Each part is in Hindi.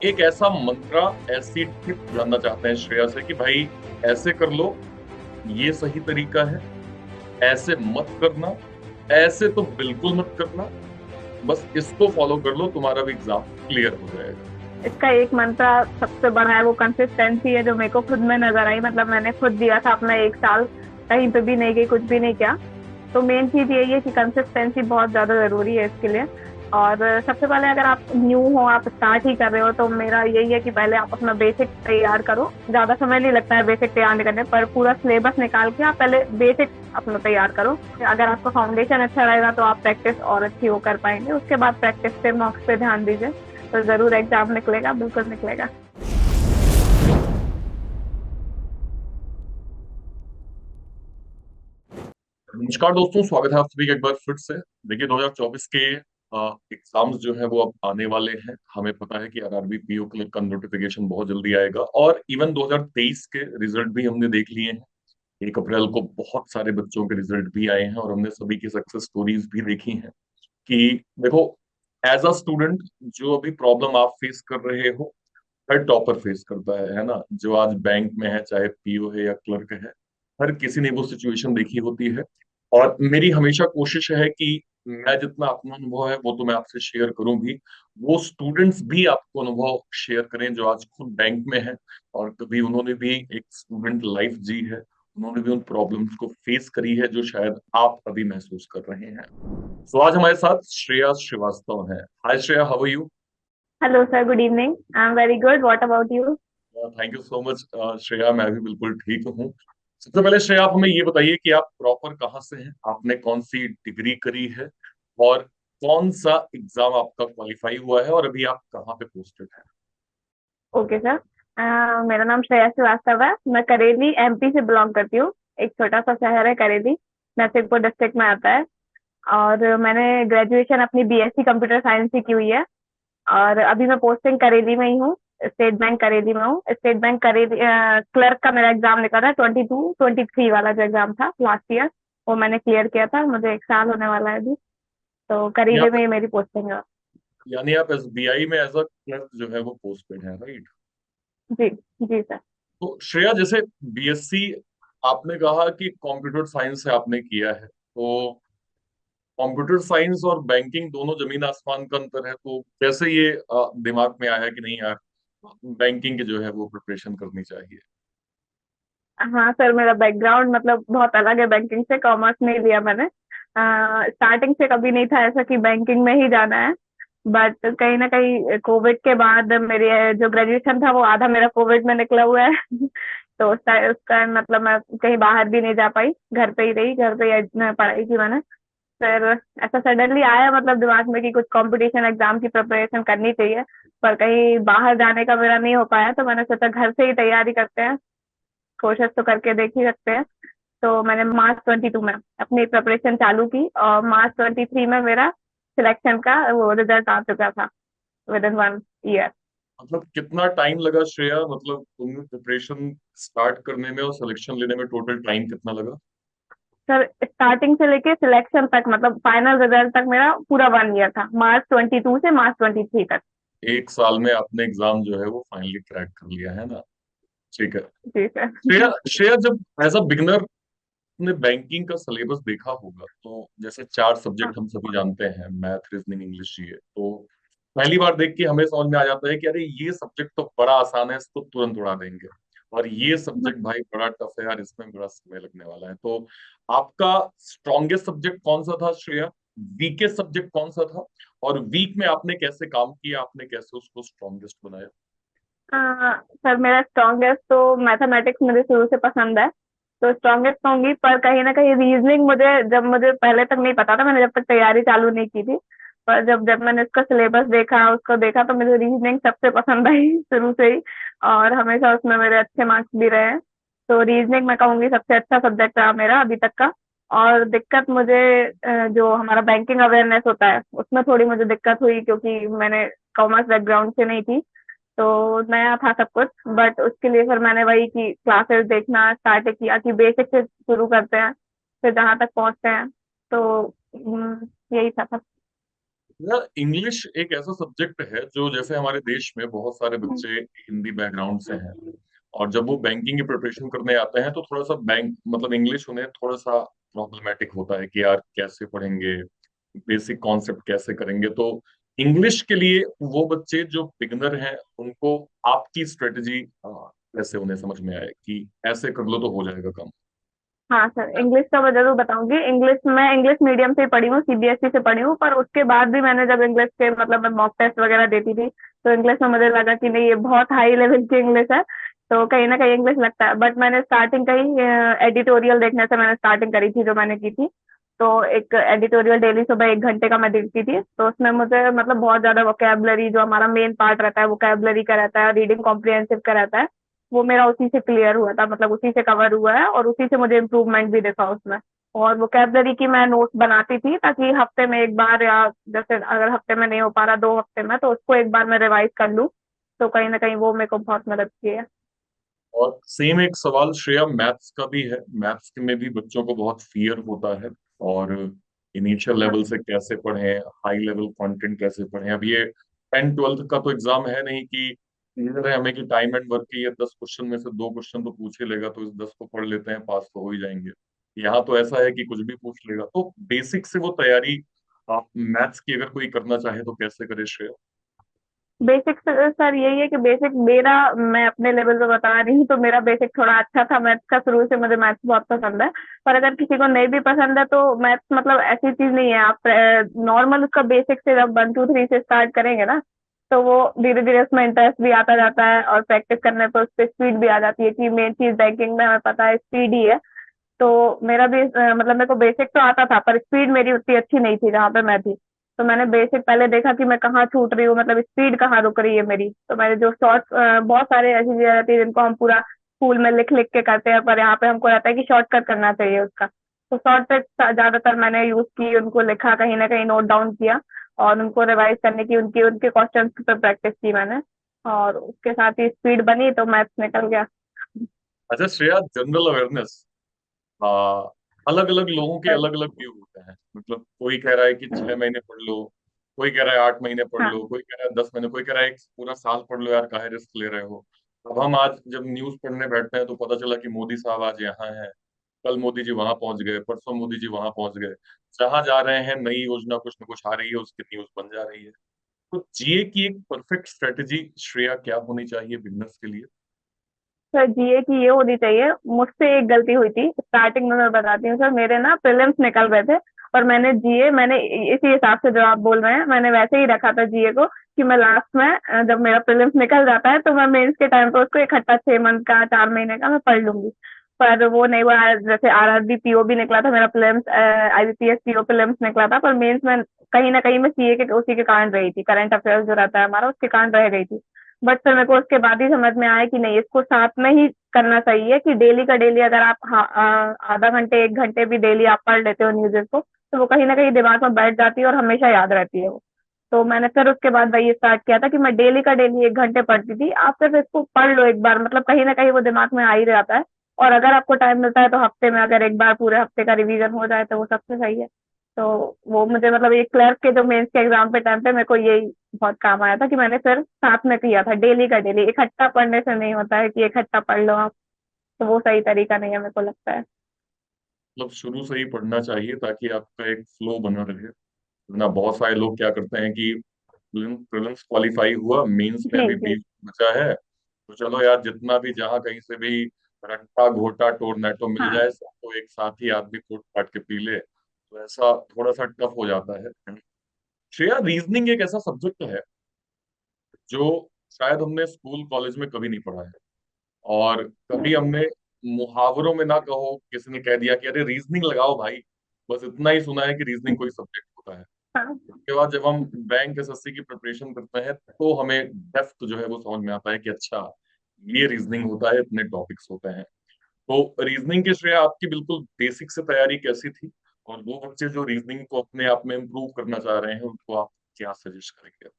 एक ऐसा मंत्रा, ऐसी टिप जानना चाहते हैं श्रेया से कि भाई ऐसे कर लो, ये सही तरीका है, ऐसे मत करना, ऐसे तो बिल्कुल मत करना, बस इसको फॉलो कर लो, तुम्हारा भी एग्जाम क्लियर हो जाएगा। इसका एक मंत्र सबसे बड़ा है, वो कंसिस्टेंसी है, जो मेरे को खुद में नजर आई। मतलब मैंने खुद दिया था अपना 1 साल, कहीं पे भी नहीं गई, कुछ भी नहीं किया। तो मेन चीज यही है कि कंसिस्टेंसी बहुत ज्यादा जरूरी है इसके लिए। और सबसे पहले अगर आप न्यू हो, आप स्टार्ट ही कर रहे हो, तो मेरा यही है कि पहले आप अपना बेसिक तैयार करो। ज्यादा समय नहीं लगता है बेसिक तैयार नहीं करने पर, पूरा सिलेबस निकाल के आप पहले बेसिक अपना तैयार करो। अगर आपका फाउंडेशन अच्छा रहेगा तो आप प्रैक्टिस और अच्छी वो कर पाएंगे। उसके बाद प्रैक्टिस पे, मॉक्स पे ध्यान दीजिए, तो जरूर एग्जाम निकलेगा, बिल्कुल निकलेगा। नमस्कार दोस्तों, स्वागत है आप सभी का एक बार फिर से। देखिए 2024 के एग्जाम्स जो है वो अब आने वाले हैं। हमें पता है कि आरआरबी पीओ क्लिक का नोटिफिकेशन बहुत जल्दी आएगा, और इवन 2023 के रिजल्ट भी हमने देख लिए हैं। 1 अप्रैल को बहुत सारे बच्चों के रिजल्ट भी आए हैं, और हमने सभी की सक्सेस स्टोरीज भी देखी हैं कि देखो, एज अ स्टूडेंट जो अभी प्रॉब्लम आप फेस कर रहे हो, हर टॉपर फेस करता है ना। जो आज बैंक में है, चाहे पीओ है या क्लर्क है, हर किसी ने वो सिचुएशन देखी होती है। और मेरी हमेशा कोशिश है कि मैं जितना अपना अनुभव है वो तो मैं आपसे शेयर करूं भी, वो स्टूडेंट्स भी आपको अनुभव शेयर करें जो आज खुद बैंक में है, और कभी उन्होंने भी एक स्टूडेंट लाइफ जी है, उन्होंने भी उन प्रॉब्लम्स को फेस करी है जो शायद आप अभी महसूस कर रहे हैं। तो आज हमारे साथ श्रेया श्रीवास्तव है। Hi Shreya, how are you? Hello sir, good evening. I am very good, what about you? Thank you so much Shreya, मैं भी बिल्कुल ठीक हूँ। सबसे पहले श्रेया, आप हमें ये बताइए कि आप प्रॉपर कहाँ से हैं, आपने कौन सी डिग्री करी है, और कौन सा एग्जाम आपका क्वालिफाई हुआ है, और अभी आप कहाँ पे पोस्टेड हैं? Okay sir. मेरा नाम श्रेया श्रीवास्तव है। मैं करेली एमपी से बिलोंग करती हूँ। एक छोटा सा शहर है करेली, नरसिंहपुर डिस्ट्रिक्ट में आता है। और मैंने ग्रेजुएशन अपनी बीएससी कंप्यूटर साइंस से की हुई है। और अभी मैं पोस्टिंग करेली में ही हूँ। स्टेट बैंक करेली में हूँ। स्टेट बैंक करेली क्लर्क का मेरा एग्जाम निकला था, 22-23 वाला जो एग्जाम था लास्ट ईयर, वो मैंने क्लियर किया था। मुझे 1 साल होने वाला है अभी। तो यहाँ करेली पे में ही मेरी पोस्टिंग है। यानी आप एसबीआई में एज अ क्लर्क जो है वो पोस्टेड है, राइट? जी। जी सर। तो श्रेया, जैसे बीएससी आपने कहा कि कंप्यूटर साइंस से आपने किया है, तो कंप्यूटर साइंस और बैंकिंग दोनों जमीन आसमान का अंतर है, तो कैसे ये दिमाग में आया कि नहीं यार, बैंकिंग की जो है वो प्रिपरेशन करनी चाहिए? हाँ सर, मेरा बैकग्राउंड मतलब बहुत अलग है बैंकिंग से। कॉमर्स नहीं लिया मैंने। स्टार्टिंग से कभी नहीं था ऐसा कि बैंकिंग में ही जाना है। बट कहीं ना कहीं कोविड के बाद मेरी जो ग्रेजुएशन था वो आधा मेरा कोविड में निकला हुआ है। तो उसका मतलब मैं कहीं बाहर भी नहीं जा पाई, घर पे ही रही, घर पे ही पढ़ाई की मैंने। फिर ऐसा सडनली आया मतलब दिमाग में कि कुछ कंपटीशन एग्जाम की प्रिपरेशन करनी चाहिए, पर कहीं बाहर जाने का मेरा नहीं हो पाया। तो मैंने सोचा घर से ही तैयारी करते हैं, कोशिश तो करके देख ही सकते हैं। तो मैंने मार्च 22 में अपनी प्रिपरेशन चालू की, और मार्च 23 में मेरा सिलेक्शन का वो रिजल्ट आ चुका था, विद इन 1 ईयर। मतलब कितना टाइम लगा श्रेया, मतलब तुमने प्रिपरेशन स्टार्ट करने में और सिलेक्शन लेने में टोटल टाइम कितना लगा? सर स्टार्टिंग से लेके सिलेक्शन तक, मतलब फाइनल रिजल्ट तक मेरा पूरा 1 ईयर था, मार्च 22 से मार्च 23 तक। 1 साल में आपने एग्जाम जो है वो फाइनली क्रैक कर लिया है ना? ठीक है। जी सर। श्रेया श्रेया, जब एज अ बिगनर ने बैंकिंग का सिलेबस देखा होगा, तो जैसे 4 सब्जेक्ट हम सभी जानते हैं, मैथ, रीजनिंग, इंग्लिश, ये तो पहली बार देख के हमें समझ में आ जाता है कि अरे ये सब्जेक्ट तो बड़ा आसान है, इसको तुरंत उड़ा देंगे। और ये सब्जेक्ट भाई बड़ा टफ है यार, इसमें बड़ा समय लगने वाला है। तो आपका स्ट्रॉन्गेस्ट सब्जेक्ट कौन सा था श्रेया? वीकेस्ट सब्जेक्ट कौन सा था? और वीक में आपने कैसे काम किया, आपने कैसे उसको स्ट्रॉन्गेस्ट बनाया? सर मेरा स्ट्रॉन्गेस्ट तो मैथमेटिक्स मुझे शुरू से पसंद है, तो स्ट्रॉन्गेस्ट कहूंगी। पर कहीं ना कहीं रीजनिंग मुझे, जब मुझे पहले तक नहीं पता था, मैंने जब तक तैयारी चालू नहीं की थी, पर जब जब मैंने इसका सिलेबस देखा, उसको देखा, तो मुझे रीजनिंग सबसे पसंद आई शुरू से ही। और हमेशा उसमें मेरे अच्छे मार्क्स भी रहे हैं। तो रीजनिंग मैं कहूंगी सबसे अच्छा सब्जेक्ट रहा मेरा अभी तक का। और दिक्कत मुझे जो हमारा बैंकिंग अवेयरनेस होता है उसमें थोड़ी मुझे दिक्कत हुई, क्योंकि मैंने कॉमर्स बैकग्राउंड से नहीं थी, तो नया था सब कुछ। बट उसके लिए फिर मैंने वही कि क्लासेस देखना स्टार्ट किया कि बेसिक से शुरू करते हैं, फिर जहाँ तक पहुँचते हैं। तो यही था सब। यार इंग्लिश एक ऐसा सब्जेक्ट है जो, जैसे हमारे देश में बहुत सारे हम्म। बच्चे हिंदी बैकग्राउंड से हैं, और जब वो बैंकिंग की प्रिपरेशन करने आते हैं तो थोड़ा सा बैंक मतलब इंग्लिश उन्हें थोड़ा सा प्रॉब्लमेटिक होता है कि यार कैसे पढ़ेंगे, बेसिक कॉन्सेप्ट कैसे करेंगे। तो इंग्लिश के लिए वो बच्चे जो बिगनर हैं उनको आपकी स्ट्रेटजी कैसे उन्हें समझ में आए कि ऐसे कर लो तो हो जाएगा काम। हाँ सर, इंग्लिश का मैं जरूर बताऊंगी। इंग्लिश मैं इंग्लिश मीडियम से ही पढ़ी हूँ, सीबीएसई से पढ़ी हूँ, पर उसके बाद भी मैंने जब इंग्लिश के मतलब मैं मॉक टेस्ट वगैरह देती थी, तो इंग्लिश में मुझे लगा कि नहीं, ये बहुत हाई लेवल की इंग्लिश है, तो कहीं ना कहीं इंग्लिश लगता है। बट मैंने स्टार्टिंग कहीं एडिटोरियल देखने से मैंने स्टार्टिंग करी थी, जो मैंने की थी। तो एक एडिटोरियल डेली सुबह 1 घंटे का मैं देखती थी, तो उसमें मुझे मतलब बहुत ज्यादा वोकेबलरी, जो हमारा मेन पार्ट रहता है वोकेबलरी का रहता है, रीडिंग कॉम्प्रिहेंसिव का रहता है, वो मेरा उसी से क्लियर हुआ था, मतलब उसी से कवर हुआ है, और उसी से मुझे इम्प्रूवमेंट भी दिखा उसमें। और वोकेबलरी की मैं नोट्स बनाती थी, ताकि हफ्ते में एक बार, या जैसे अगर हफ्ते में नहीं हो पा रहा 2 हफ्ते में, तो उसको एक बार मैं रिवाइज कर लूँ। तो कहीं ना कहीं वो मेरे को बहुत मदद की है। और सेम एक सवाल श्रेया मैथ्स का भी है। मैथ्स में भी बच्चों को बहुत फियर होता है, और इनिशियल हाँ। लेवल से कैसे पढ़ें, हाई लेवल कंटेंट कैसे पढ़ें। अब ये 10th 12th का तो एग्जाम है नहीं कि क्लियर है हमें कि टाइम एंड वर्क के ये 10 क्वेश्चन में से 2 क्वेश्चन तो पूछ ही लेगा, तो इस 10 को पढ़ लेते हैं, पास तो हो ही जाएंगे। यहाँ तो ऐसा है कि कुछ भी पूछ लेगा। तो बेसिक से वो तैयारी आप मैथ्स की अगर कोई करना चाहे तो कैसे करे श्रेया? बेसिक सर यही है कि बेसिक मेरा, मैं अपने लेवल पे बता रही हूँ, तो मेरा बेसिक थोड़ा अच्छा था मैथ्स का, शुरू से मुझे मैथ्स बहुत पसंद है। पर अगर किसी को नहीं भी पसंद है, तो मैथ्स मतलब ऐसी चीज नहीं है, आप नॉर्मल उसका बेसिक से जब 1 2 3 से स्टार्ट करेंगे ना, तो वो धीरे धीरे उसमें इंटरेस्ट भी आता जाता है, और प्रैक्टिस करने पर उस पर स्पीड भी आ जाती है, कि मेन चीज बैंकिंग में हमें पता है स्पीड ही है। तो मेरा भी मतलब मेरे को बेसिक तो आता था, पर स्पीड मेरी उतनी अच्छी नहीं थी जहाँ पे मैं थी। तो मैंने बेसिक पहले देखा कि मैं कहाँ छूट रही हूँ, मतलब स्पीड कहाँ रुक रही है मेरी। तो मैंने जो शॉर्ट, बहुत सारे ऐसी चीजें रहती है जिनको हम पूरा स्कूल में लिख लिख के करते हैं, पर यहाँ पे हमको रहता है कि शॉर्टकट करना चाहिए उसका। तो शॉर्टकट ज्यादातर मैंने यूज की, उनको लिखा, कहीं ना कहीं नोट डाउन किया, और उनको रिवाइज करने की, उनकी उनके क्वेश्चंस पे प्रैक्टिस की मैंने, और उसके साथ ही स्पीड बनी, तो मैथ्स निकल गया। अच्छा श्रेया, जनरल अवेयरनेस, हाँ, अलग अलग लोगों के अलग अलग व्यू होते हैं। मतलब कोई कह रहा है कि 6 महीने पढ़ लो, कोई कह रहा है 8 महीने पढ़ हाँ। लो, कोई कह रहा है 10 महीने, कोई कह रहा है एक पूरा साल पढ़ लो यार, काहे रिस्क ले रहे हो। अब हम आज जब न्यूज पढ़ने बैठते हैं तो पता चला कि मोदी साहब आज यहाँ हैं, कल मोदी जी वहां पहुंच गए, परसों मोदी जी वहां पहुंच गए। जहां जा रहे हैं नई योजना कुछ न कुछ आ रही है, उसकी न्यूज बन जा रही है। तो जीए की एक परफेक्ट स्ट्रेटेजी श्रेया क्या होनी चाहिए बिजनेस के लिए? सर जीए की ये होनी चाहिए, मुझसे एक गलती हुई थी स्टार्टिंग में, मैं बताती हूँ सर। मेरे ना प्रीलिम्स निकल रहे थे, और मैंने जीए, मैंने इसी हिसाब से जो आप बोल रहे हैं, मैंने वैसे ही रखा था जीए को, कि मैं लास्ट में जब मेरा प्रीलिम्स निकल जाता है, तो मैं मेंस के टाइम पे उसको इकट्ठा 6 मंथ का, 4 महीने का मैं पढ़ लूंगी। पर वो नहीं हुआ। जैसे आरआरबी पीओ भी निकला था मेरा प्रीलिम्स, आईबीपीएस पीओ प्रीलिम्स निकला था, पर मेंस में कहीं ना कहीं मैं सीए के उसी के कारण रही थी, करंट अफेयर्स जो रहता है हमारा, उसके कारण रह गई थी। बट फिर मेरे को उसके बाद ही समझ में आया कि नहीं, इसको साथ में ही करना चाहिए, कि डेली का डेली अगर आप आधा घंटे 1 घंटे भी डेली आप पढ़ लेते हो न्यूज़ को, तो वो कहीं ना कहीं दिमाग में बैठ जाती है, और हमेशा याद रहती है वो। तो मैंने फिर उसके बाद वही स्टार्ट किया था, कि मैं डेली का डेली 1 घंटे पढ़ती थी। आप सिर्फ इसको पढ़ लो एक बार, मतलब कहीं ना कहीं वो दिमाग में आ ही जाता है। और अगर आपको टाइम मिलता है, तो हफ्ते में अगर एक बार पूरे हफ्ते का रिवीजन हो जाए, तो वो सबसे सही है। तो वो मुझे मतलब ये क्लर्क के जो मेंस के एग्जाम पे टाइम पे मेरे को यही बहुत काम आया था, कि मैंने फिर साथ में किया था, डेली का डेली। इकट्ठा पढ़ने से नहीं होता है कि इकट्ठा पढ़ लो आप, तो वो सही तरीका नहीं है, मेरे को लगता है। मतलब शुरू से ही पढ़ना चाहिए ताकि आपका एक फ्लो बना रहे। वरना बहुत सारे लोग क्या करते हैं कि प्रीलिम्स क्वालिफाई हुआ, मेंस में जी अभी जी। 20 बचा है, तो चलो यार जितना भी जहां कहीं से भी रट्टा घोटा टोर्नेटो मिल हाँ जाए सबको एक साथ ही आदमी कूट काट के पी ले, तो ऐसा थोड़ा सा टफ हो जाता है। श्रेया, रीजनिंग एक ऐसा सब्जेक्ट है जो शायद हमने स्कूल कॉलेज में कभी नहीं पढ़ा है, और कभी हमने मुहावरों में ना कहो किसी ने कह दिया कि अरे रीजनिंग लगाओ भाई, बस इतना ही सुना है कि रीजनिंग कोई सब्जेक्ट होता है। हाँ उसके बाद जब हम बैंक एसएससी की प्रिपरेशन करते हैं तो हमें डेप्थ जो है वो समझ में आता है कि अच्छा ये रीजनिंग होता है, इतने टॉपिक्स होते हैं। तो रीजनिंग के श्रेय आपकी बिल्कुल बेसिक से तैयारी कैसी थी, और वो बच्चे जो रीजनिंग को अपने आप में इम्प्रूव करना चाह रहे हैं उनको आप क्या सजेस्ट करेंगे?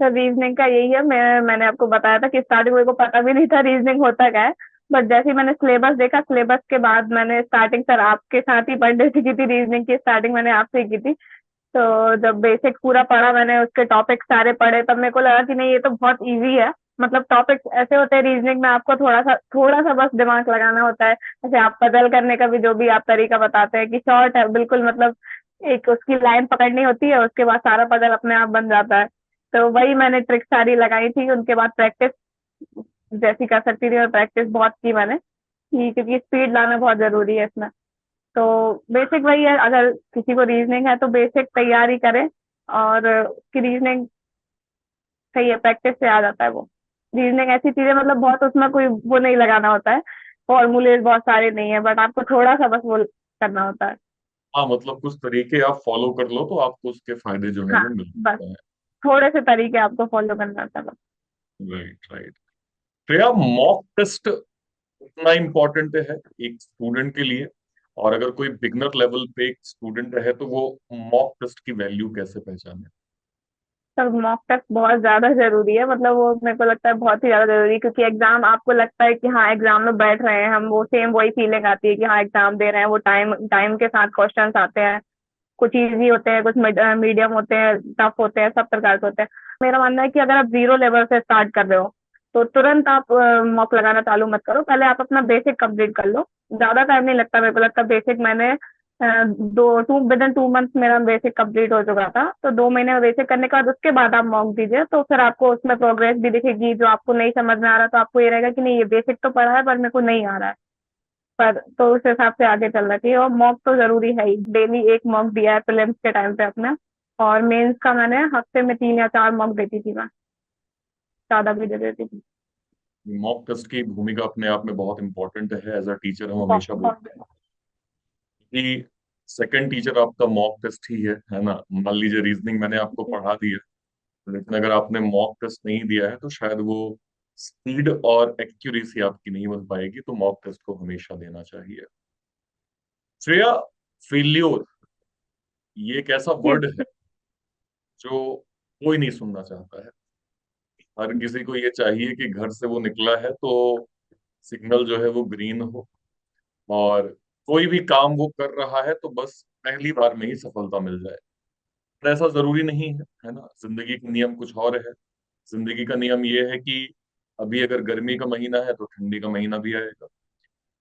सर, रीजनिंग का यही है, मैंने आपको बताया था कि स्टार्टिंग मेरे को पता भी नहीं था रीजनिंग होता क्या है। बट जैसे ही मैंने सिलेबस देखा, सिलेबस के बाद मैंने स्टार्टिंग सर आपके साथ ही पढ़ने सीखी थी, रीजनिंग की स्टार्टिंग मैंने आपसे ही की थी। तो जब बेसिक पूरा पढ़ा मैंने, उसके टॉपिक सारे पढ़े, तब मेरे को लगा कि नहीं ये तो बहुत इजी है। मतलब टॉपिक्स ऐसे होते हैं रीजनिंग में, आपको थोड़ा सा बस दिमाग लगाना होता है। जैसे आप पजल करने का भी जो भी आप तरीका बताते हैं कि शॉर्ट है बिल्कुल, मतलब एक उसकी लाइन पकड़नी होती है, उसके बाद सारा पजल अपने आप बन जाता है। तो वही मैंने ट्रिक सारी लगाई थी, उनके बाद प्रैक्टिस जैसी कर सकती थी, और प्रैक्टिस बहुत की मैंने, क्योंकि स्पीड लाना बहुत जरूरी है इसमें। तो बेसिक वही है, अगर किसी को रीजनिंग है तो बेसिक तैयारी करें, और उसकी रीजनिंग सही है, प्रैक्टिस से आ जाता है वो। रीजनिंग ऐसी चीज है, मतलब बहुत उसमें कोई वो नहीं लगाना होता है, फॉर्मूले बहुत सारे नहीं है, बट आपको थोड़ा सा बस वो करना होता है। हाँ, मतलब कुछ तरीके आप फॉलो कर लो तो आपको उसके फायदे जो है हाँ, वो मिल बस सकते हैं। थोड़े से तरीके आपको फॉलो करना होता है बस। Right, right. Shreya, mock test कितना इम्पोर्टेंट है एक स्टूडेंट के लिए? और अगर कोई बिगनर लेवल पे एक स्टूडेंट है तो वो मॉक टेस्ट की वैल्यू कैसे पहचाने? सर मॉक टेस्ट बहुत ज्यादा जरूरी है, मतलब वो मेरे को लगता है बहुत ही ज्यादा जरूरी है, क्योंकि एग्जाम आपको लगता है कि हाँ एग्जाम में बैठ रहे हैं हम, वो सेम वही फीलिंग आती है कि हाँ एग्जाम दे रहे हैं, वो टाइम टाइम के साथ क्वेश्चंस आते हैं, कुछ इजी होते हैं, कुछ मीडियम होते हैं, टफ होते हैं, सब प्रकार के होते हैं। मेरा मानना है कि अगर आप जीरो लेवल से स्टार्ट कर रहे हो तो तुरंत आप मॉक लगाना चालू मत करो, पहले आप अपना बेसिक कंप्लीट कर लो। ज्यादा टाइम नहीं लगता, मेरे को लगता है बेसिक मैंने दो टू विद इन 2 मंथ्स मेरा बेसिक कंप्लीट हो चुका था। तो 2 महीने में बेसिक करने के बाद उसके बाद आप मॉक दीजिए, तो फिर आपको उसमें प्रोग्रेस भी दिखेगी। जो आपको नहीं समझ में आ रहा तो आपको ये रहेगा कि नहीं ये बेसिक तो पढ़ा है पर मेरे को नहीं आ रहा है, पर तो उस हिसाब से आगे चलना चाहिए। और मॉक तो जरूरी है ही, डेली एक मॉक दिया है प्रीलिम्स के टाइम पे अपना, और मेंस का मैंने हफ्ते में 3 या 4 मॉक देती थी मैं, ज्यादा भी दे देती थी। मॉक टेस्ट की भूमिका अपने आप में बहुत इंपॉर्टेंट है। एज अ टीचर हम हमेशा बहुत। बोलते हैं कि सेकंड टीचर आपका मॉक टेस्ट ही है ना? मान लीजिए रीजनिंग मैंने आपको पढ़ा दी है, लेकिन अगर आपने मॉक टेस्ट नहीं दिया है तो शायद वो स्पीड और एक्यूरेसी आपकी नहीं बन पाएगी। तो मॉक टेस्ट को हमेशा देना चाहिए। श्रेया, फेल्योर ये एक ऐसा वर्ड है जो कोई नहीं सुनना चाहता है। हर किसी को ये चाहिए कि घर से वो निकला है तो सिग्नल जो है वो ग्रीन हो, और कोई भी काम वो कर रहा है तो बस पहली बार में ही सफलता मिल जाए। पर ऐसा जरूरी नहीं है ना? जिंदगी का नियम कुछ और है। जिंदगी का नियम ये है कि अभी अगर गर्मी का महीना है तो ठंडी का महीना भी आएगा,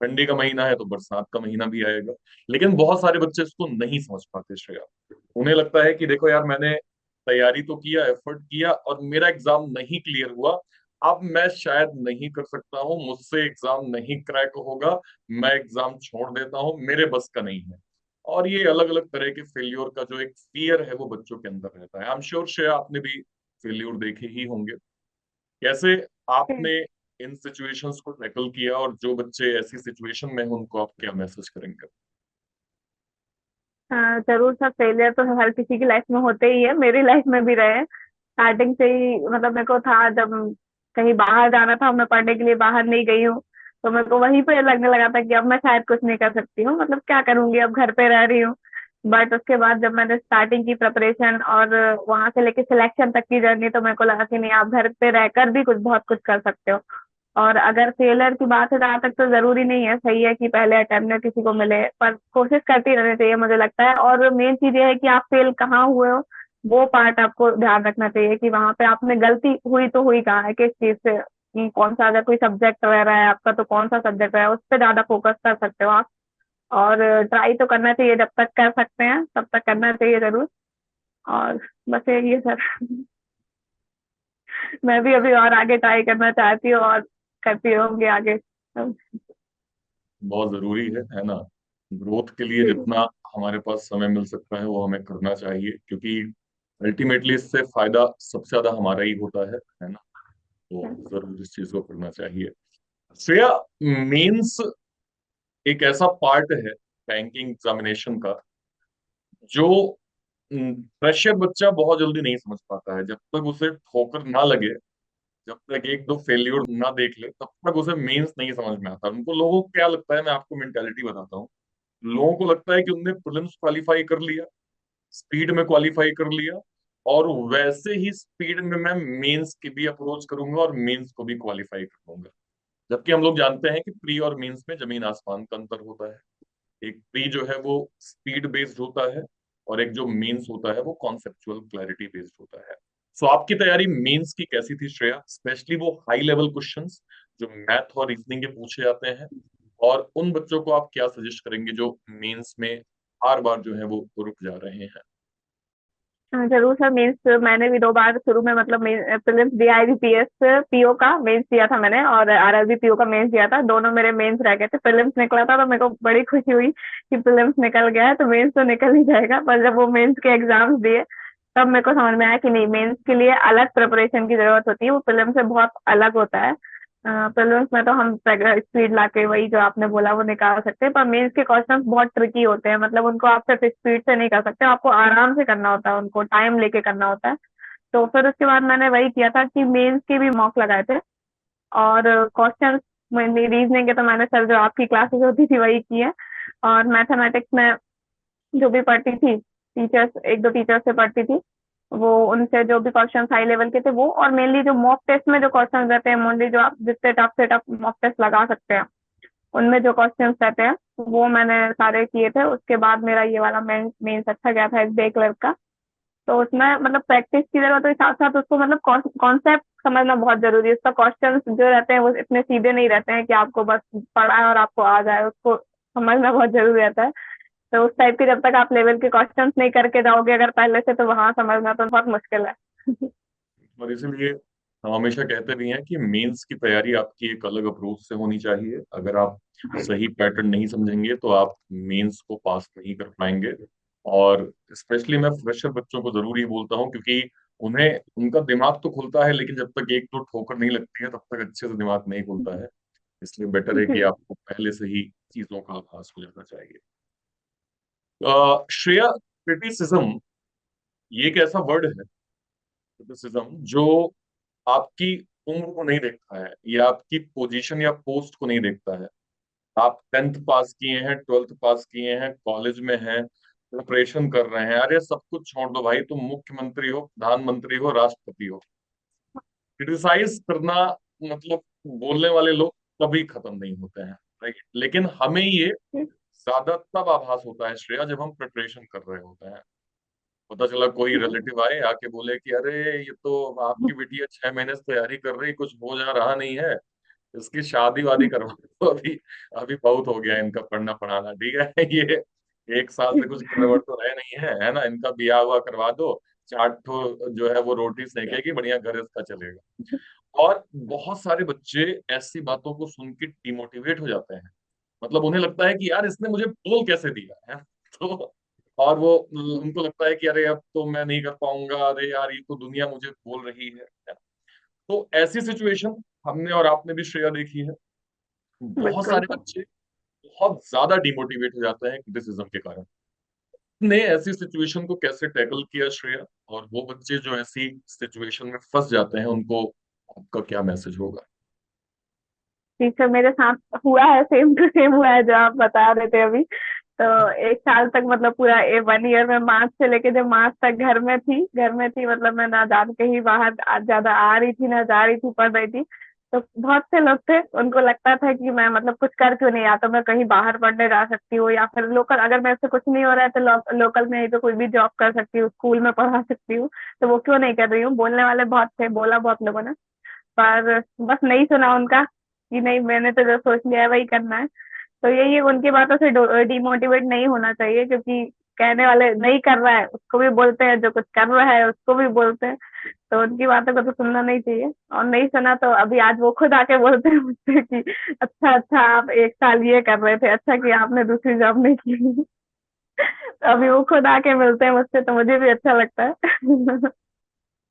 ठंडी का महीना है तो बरसात का महीना भी आएगा। लेकिन बहुत सारे बच्चे इसको नहीं समझ पाते श्रेया। उन्हें लगता है कि देखो यार, मैंने तैयारी तो किया, एफर्ट किया, और मेरा एग्जाम नहीं क्लियर हुआ, अब मैं शायद नहीं कर सकता हूँ, मुझसे एग्जाम नहीं क्रैक होगा, मैं एग्जाम छोड़ देता हूँ, मेरे बस का नहीं है। और ये अलग अलग तरह के फेल्योर का जो एक फियर है वो बच्चों के अंदर रहता है। आई एम श्योर श्रेया, आपने भी फेल्योर देखे ही होंगे। कैसे आपने इन सिचुएशंस को टैकल किया, और जो बच्चे ऐसी सिचुएशन में हैं उनको आप क्या मैसेज करेंगे? हाँ जरूर सर, फेलियर तो हर किसी की लाइफ में होते ही है, मेरी लाइफ में भी रहे हैं। स्टार्टिंग से ही मतलब मेरे को था, जब कहीं बाहर जाना था, मैं पढ़ने के लिए बाहर नहीं गई हूँ, तो मेरे को वहीं पे लगने लगा था कि अब मैं शायद कुछ नहीं कर सकती हूँ, मतलब क्या करूंगी, अब घर पे रह रही हूँ। बट उसके बाद जब मैंने स्टार्टिंग की प्रिपरेशन और वहां से लेके सिलेक्शन तक की जर्नी, तो मेरे को लगा कि नहीं आप घर पे रहकर भी कुछ बहुत कुछ कर सकते हो। और अगर फेलियर की बात है जहाँ तक, तो जरूरी नहीं है, सही है कि पहले अटेम्प्ट में किसी को मिले, पर कोशिश करती रहनी चाहिए मुझे लगता है। और मेन चीज ये है कि आप फेल कहाँ हुए हो, वो पार्ट आपको ध्यान रखना चाहिए कि वहां पे आपने गलती हुई तो हुई कहाँ है, किस चीज से, कि कौन सा, अगर कोई सब्जेक्ट रह रहा है आपका तो कौन सा सब्जेक्ट रहा है, उस पर ज्यादा फोकस कर सकते हो आप। और ट्राई तो करना चाहिए, जब तक कर सकते हैं तब तक करना चाहिए जरूर। और बस यही है सर। मैं भी अभी और आगे ट्राई करना चाहती हूँ, और करती रहूंगी आगे। बहुत जरूरी है ना? ग्रोथ के लिए जितना हमारे पास समय मिल सकता है वो हमें करना चाहिए, क्योंकि अल्टीमेटली इससे फायदा सबसे ज्यादा हमारा ही होता है ना? तो जरूर इस चीज को करना चाहिए। श्रेया, मेंस एक ऐसा पार्ट है बैंकिंग एग्जामिनेशन का जो फ्रेशर बच्चा बहुत जल्दी नहीं समझ पाता है। जब तक उसे ठोकर ना लगे, जब तक एक दो फेल्योर ना देख ले, तब तक उसे मेंस नहीं समझ में आता। उनको, लोगों को क्या लगता है, मैं आपको मेंटेलिटी बताता हूँ। लोगों को लगता है कि उनने प्रीलिम्स क्वालिफाई कर लिया, स्पीड में क्वालिफाई कर लिया, और वैसे ही स्पीड में मैं मेंस की भी अप्रोच करूंगा और मेंस को भी क्वालिफाई कर लूंगा। जबकि हम लोग जानते हैं कि प्री और मेंस में जमीन आसमान का अंतर होता है। एक प्री जो है वो स्पीड बेस्ड होता है, और एक जो मेंस होता है वो कॉन्सेप्चुअल क्लैरिटी बेस्ड होता है। सो आपकी तैयारी मेंस की कैसी थी श्रेया, स्पेशली वो हाई लेवल क्वेश्चंस जो मैथ और रीजनिंग के पूछे जाते हैं, और उन बच्चों को आप क्या सजेस्ट करेंगे जो मेंस में बार बार जो है वो रुक जा रहे हैं? जरूर सर। मेंस मैंने भी 2 बार शुरू में मतलब प्रीलिम्स दिया, आईबीपीएस पीओ का मेंस दिया था मैंने, और आरआरबी पीओ का मेंस दिया था। दोनों मेरे मेंस रह गए थे, प्रीलिम्स निकला था तो मेरे को बड़ी खुशी हुई कि प्रीलिम्स निकल गया है तो मेंस तो निकल ही जाएगा। पर जब वो मेंस के एग्जाम्स दिए तब मेरे को समझ में आया कि नहीं, मेंस के लिए अलग प्रिपरेशन की जरूरत होती है, वो प्रीलिम्स से बहुत अलग होता है। प्रीलिम्स में तो हम स्पीड लाके वही जो आपने बोला वो निकाल सकते हैं, पर मेंस के क्वेश्चंस बहुत ट्रिकी होते हैं, मतलब उनको आप सिर्फ स्पीड से नहीं कर सकते, आपको आराम से करना होता है, उनको टाइम लेके करना होता है। तो फिर उसके बाद मैंने वही किया था कि मेंस के भी मॉक लगाए थे, और क्वेश्चंस रीजनिंग के तो मैंने सर जो आपकी क्लासेस होती थी वही की है। और मैथमेटिक्स में जो भी पढ़ती थी, टीचर्स, एक दो टीचर्स से पढ़ती थी, वो उनसे जो भी क्वेश्चन हाई लेवल के थे वो, और मेनली जो मॉक टेस्ट में जो क्वेश्चन रहते हैं, मोस्टली जो आप जितने टफ से टफ मॉक टेस्ट लगा सकते हैं उनमें जो क्वेश्चंस रहते हैं वो मैंने सारे किए थे। उसके बाद मेरा ये वाला मेंस अच्छा गया था एसबीआई क्लर्क का। तो उसमें मतलब प्रैक्टिस की जरूरत है, साथ साथ उसको मतलब कॉन्सेप्ट समझना बहुत जरूरी है। उसका क्वेश्चंस जो रहते हैं वो इतने सीधे नहीं रहते हैं कि आपको बस पढ़ा है और आपको आ जाए, उसको समझना बहुत जरूरी रहता है। तो उस टाइप के जब तक आप लेवल के क्वेश्चंस नहीं करके जाओगे अगर पहले से, तो वहां समझना तो बहुत मुश्किल है। और इसीलिए हम हमेशा कहते भी हैं कि मेंस की तैयारी आपकी एक अलग अप्रोच से होनी चाहिए। अगर आप सही पैटर्न नहीं समझेंगे तो आप मेंस को पास नहीं कर पाएंगे। और स्पेशली मैं फ्रेशर बच्चों को जरूर ये बोलता हूँ, क्योंकि उन्हें उनका दिमाग तो खुलता है लेकिन जब तक एक दो ठोकर नहीं लगती है तब तक अच्छे से दिमाग नहीं खुलता है। इसलिए बेटर है कि जी। आपको पहले से ही चीजों का आभास हो जाना चाहिए। श्रेया, क्रिटिसिज्म ये एक ऐसा वर्ड है, क्रिटिसिज्म, जो आपकी उम्र को नहीं देखता है या आपकी पोजीशन या पोस्ट को नहीं देखता है। आप 10th पास किए हैं, 12th पास किए हैं, कॉलेज में हैं, प्रिपरेशन कर रहे हैं, अरे सब कुछ छोड़ दो भाई, तुम मुख्यमंत्री हो, प्रधानमंत्री हो, राष्ट्रपति हो, क्रिटिसाइज करना, मतलब बोलने वाले लोग कभी खत्म नहीं होते हैं, राइट? लेकिन हमें ये ज्यादा तब आभास होता है श्रेया जब हम प्रिपरेशन कर रहे होते हैं। पता चला कोई रिलेटिव आए आके बोले कि अरे ये तो आपकी बिटिया 6 महीने से तैयारी कर रही, कुछ हो जा रहा नहीं है, इसकी शादी वादी करवा दो अभी, अभी बहुत हो गया इनका पढ़ना पढ़ाना, ठीक है ये 1 साल से कुछ गड़बड़ तो रहे नहीं है ना, इनका ब्याह हुआ करवा दो, 4 ठो जो है वो रोटी सेकेगी, बढ़िया घर इसका चलेगा। और बहुत सारे बच्चे ऐसी बातों को सुन के डिमोटिवेट हो जाते हैं, मतलब उन्हें लगता है कि यार इसने मुझे बोल कैसे दिया है तो, और वो उनको लगता है कि अरे अब तो मैं नहीं कर पाऊंगा, अरे यार ये तो दुनिया मुझे बोल रही है। तो ऐसी सिचुएशन हमने और आपने भी श्रेया देखी है। बहुत बिल्कुल सारे सर। बच्चे बहुत ज्यादा डिमोटिवेट हो जाते हैं क्रिटिसिज्म के कारण। ने ऐसी सिचुएशन को कैसे टैकल किया श्रेया, और वो बच्चे जो ऐसी सिचुएशन में फंस जाते हैं उनको आपका क्या मैसेज होगा? जी सर, मेरे साथ हुआ है, सेम टू सेम हुआ है जो आप बता रहे थे अभी। तो 1 साल तक मतलब पूरा 1 ईयर में मार्च से लेके जब मार्च तक घर में थी, मतलब मैं ना जान कहीं बाहर ज्यादा आ रही थी ना जा रही थी, पढ़ रही थी। तो बहुत से लोग थे, उनको लगता था कि मैं मतलब कुछ कर क्यों नहीं, या तो मैं कहीं बाहर पढ़ने जा सकती हूँ, या फिर लोकल, अगर मेरे से कुछ नहीं हो रहा है तो लोकल में ही तो कोई भी जॉब कर सकती हूँ, स्कूल में पढ़ा सकती हूँ। तो वो क्यों नहीं कर रही हूँ, बोलने वाले बहुत थे, बोला बहुत लोगों ने, पर बस नहीं सुना उनका, कि नहीं मैंने तो जो सोच लिया है वही करना है। तो यही है, उनकी बातों से डिमोटिवेट नहीं होना चाहिए, क्योंकि कहने वाले नहीं कर रहा है उसको भी बोलते हैं, जो कुछ कर रहा है उसको भी बोलते हैं। तो उनकी बातों को तो सुनना नहीं चाहिए, और नहीं सुना तो अभी आज वो खुद आके बोलते हैं मुझसे कि अच्छा अच्छा, आप 1 साल ये कर रहे थे, अच्छा कि आपने दूसरी जॉब नहीं की। तो अभी वो खुद आके मिलते हैं मुझसे तो मुझे भी अच्छा लगता है।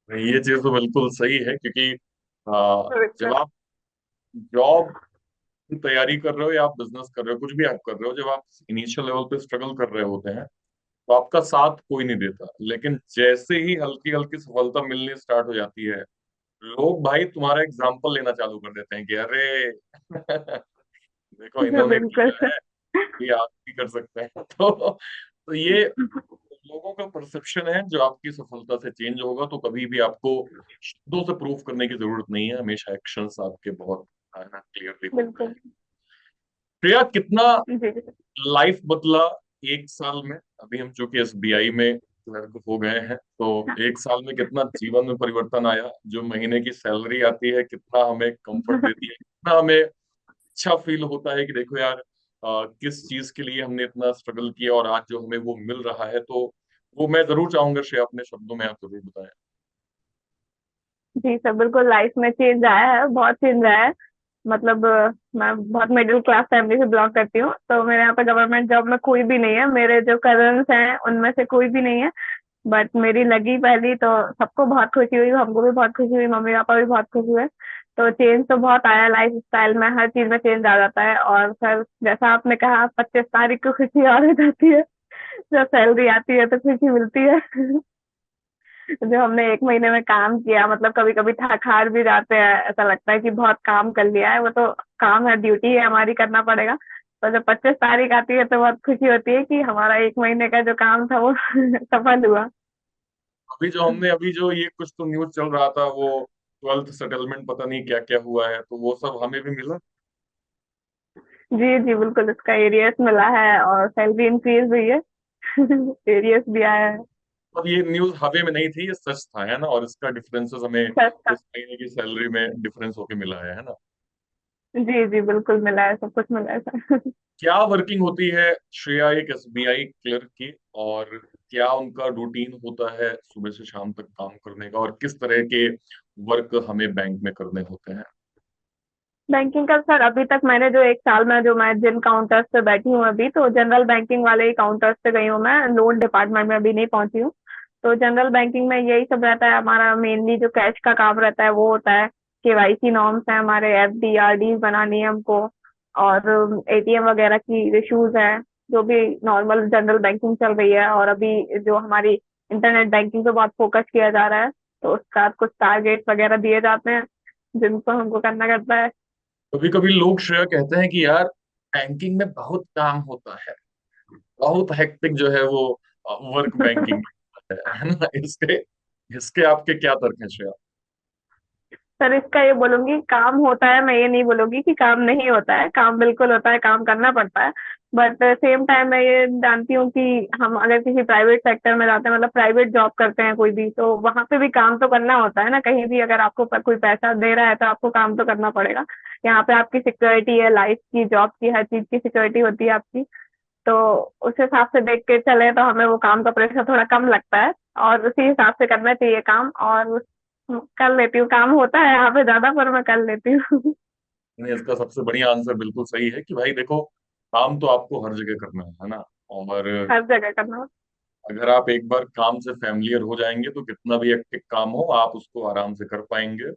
ये चीज तो बिल्कुल सही है, क्योंकि जब बिल्कुल। आप जॉब की तैयारी कर रहे हो या आप बिजनेस कर रहे हो, कुछ भी आप कर रहे हो, जब आप इनिशियल लेवल पे स्ट्रगल कर रहे होते हैं तो आपका साथ कोई नहीं देता, लेकिन जैसे ही हल्की हल्की सफलता मिलनी स्टार्ट हो जाती है, लोग भाई तुम्हारा एग्जाम्पल लेना चालू कर देते हैं कि अरे देखो इन्होंने बिल्कुल किया सर। है, ये आप भी कर सकते हैं तो ये लोगों का परसेप्शन है जो आपकी सफलता से चेंज होगा। तो कभी भी आपको शब्दों से प्रूव करने की जरूरत नहीं है, हमेशा एक्शंस आपके बहुत क्लियरली बोल रहे बिल्कुल। हैं। प्रिया, कितना जी। लाइफ बदला एक साल में, अभी हम चूंकि एसबीआई में क्लर्क हो गए हैं, तो एक साल में कितना जीवन में परिवर्तन आया। जो महीने की सैलरी आती है कितना हमें कंफर्ट देती है, कितना हमें अच्छा फील होता है कि देखो यार, किस चीज के लिए हमने इतना स्ट्रगल किया और आज जो हमें वो मिल रहा है। तो वो मैं जरूर चाहूंगा श्रेया, अपने शब्दों में आप जरूर बताएं। जी सर, बिल्कुल लाइफ में चेंज आया है, बहुत चेंज आया है। मतलब मैं बहुत मिडिल क्लास फैमिली से बिलोंग करती हूँ, तो मेरे यहाँ पे गवर्नमेंट जॉब में कोई भी नहीं है। मेरे जो कजन्स हैं उनमें से कोई भी नहीं है, बट मेरी लगी पहली तो सबको बहुत खुशी हुई, हमको भी बहुत खुशी हुई, मम्मी पापा भी बहुत खुश हुए। तो चेंज तो बहुत आया लाइफ स्टाइल में, हर चीज में चेंज आ जाता है। और सर जैसा आपने कहा, 25 तारीख को खुशी और हो जाती है, जब सैलरी आती है तो खुशी मिलती है। जो हमने एक महीने में काम किया, मतलब कभी कभी थक हार भी जाते हैं, ऐसा लगता है कि बहुत काम कर लिया है, वो तो काम है, ड्यूटी है हमारी, करना पड़ेगा। तो जब 25 तारीख आती है तो बहुत खुशी होती है कि हमारा एक महीने का जो काम था वो सफल हुआ। अभी जो हमने अभी जो ये कुछ तो न्यूज चल रहा था, वो 12th सेटलमेंट पता नहीं क्या क्या हुआ है, तो वो सब हमें भी मिला। जी जी बिल्कुल, इसका एरियस मिला है और सैलरी इंक्रीज हुई है। एरियस भी आया है। और ये न्यूज हवा में नहीं थी, ये सच था, है ना। और इसका डिफरेंसेस हमें सस्ता। इस महीने की सैलरी में डिफरेंस होके मिला है ना। जी जी बिल्कुल मिला है, सब कुछ मिला है सर। क्या वर्किंग होती है श्रेया एक एसबीआई क्लर्क की, और क्या उनका रूटीन होता है सुबह से शाम तक काम करने का, और किस तरह के वर्क हमें बैंक में करने होते हैं? बैंकिंग का सर, अभी तक मैंने जो एक साल में जो मैं जिन काउंटर्स पे बैठी हूँ अभी, तो जनरल बैंकिंग वाले ही काउंटर्स पे गई हूँ, मैं लोन डिपार्टमेंट में अभी नहीं पहुंची हूँ। तो जनरल बैंकिंग में यही सब रहता है हमारा, मेनली जो कैश का काम रहता है वो होता है। केवाईसी नॉर्म्स है हमारे, एफडी आरडी बनानी है हमको, और एटीएम वगैरह की इश्यूज है, जो भी नॉर्मल जनरल बैंकिंग चल रही है। और अभी जो हमारी इंटरनेट बैंकिंग पे बहुत फोकस किया जा रहा है, तो उसका कुछ टारगेट वगैरह दिए जाते हैं जिनको हमको करना करता है। कभी कभी लोग श्रेया कहते हैं कि यार, बैंकिंग में बहुत काम होता है, बहुत हेक्टिक जो है वो वर्क बैंकिंग में है ना। इसके इसके आपके क्या तर्क है श्रेया? सर इसका ये बोलूंगी, काम होता है, मैं ये नहीं बोलूंगी कि काम नहीं होता है, काम बिल्कुल होता है, काम करना पड़ता है। बट सेम टाइम मैं ये जानती हूँ कि हम अगर किसी प्राइवेट सेक्टर में जाते हैं, मतलब प्राइवेट जॉब करते हैं कोई भी, तो वहां पे भी काम तो करना होता है ना। कहीं भी अगर आपको कोई पैसा दे रहा है तो आपको काम तो करना पड़ेगा। यहाँ पे आपकी सिक्योरिटी है, लाइफ की, जॉब की, हर चीज की सिक्योरिटी होती है आपकी। तो उस हिसाब से देख के चले तो हमें वो काम का प्रेशर थोड़ा कम लगता है, और उसी हिसाब से करना चाहिए काम। और कर लेती हूँ, काम होता है यहाँ पे ज्यादा, पर मैं कर लेती हूँ। नहीं, इसका सबसे बढ़िया आंसर बिल्कुल सही है कि भाई देखो, काम तो आपको हर जगह करना है ना। और हर जगह करना। अगर आप एक बार काम से फैमिलियर हो जाएंगे तो कितना भी हेक्टिक काम हो आप उसको आराम से कर पाएंगे।